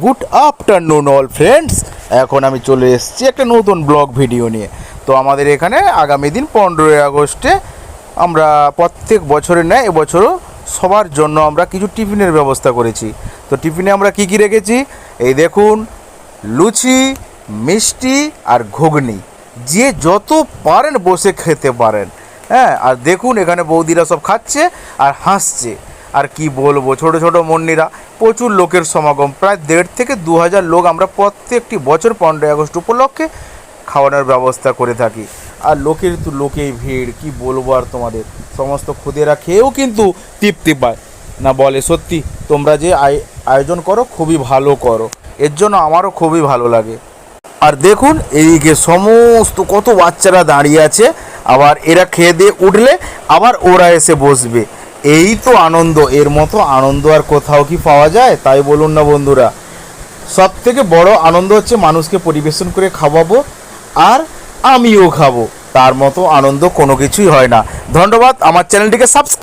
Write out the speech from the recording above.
Good afternoon all friends. এখন আমি চলে এসেছি একটা নতুন ব্লগ ভিডিও নিয়ে। তো আমাদের এখানে আগামী দিন 15ই আগস্টে আমরা প্রত্যেক বছরের ন্যায় এবছরও সবার জন্য আমরা কিছু টিফিনের ব্যবস্থা করেছি। তো টিফিনে আমরা কি কি রেখেছি, এই দেখুন, লুচি, মিষ্টি আর ঘুগনি, যে যত পারেন বসে খেতে পারেন। হ্যাঁ, আর দেখুন এখানে বৌদিরা সব খাচ্ছে আর হাসছে। আর কি বলবো, ছোট ছোট মুন্নিরা, প্রচুর লোকের সমাগম, প্রায় 1.5 থেকে 2,000 লোক আমরা প্রত্যেকটি বছর 15ই আগস্ট উপলক্ষে খাওয়ানোর ব্যবস্থা করে থাকি। আর লোকের তো লোকেই ভিড়, কি বলবো আর তোমাদের, সমস্ত খুদেরা খেয়েও কিন্তু তৃপ্তি পায় না। বলে সত্যি তোমরা যে আয়োজন করো খুবই ভালো করো, এর জন্য আমারও খুবই ভালো লাগে। আর দেখুন এইদিকে সমস্ত কত বাচ্চারা দাঁড়িয়ে আছে, আবার এরা খেয়ে দিয়ে উঠলে আবার ওরা এসে বসবে। এই তো আনন্দ, এর মতো আনন্দ আর কোথাও কি পাওয়া যায়? তাই বলুন না বন্ধুরা। সব থেকে বড় আনন্দ হচ্ছে মানুষকে পরিবেশন করে খাওয়াবো আর আমিও খাবো, তার মতো আনন্দ কোনো কিছুই হয় না। ধন্যবাদ, আমার চ্যানেলটিকে সাবস্ক্রাইব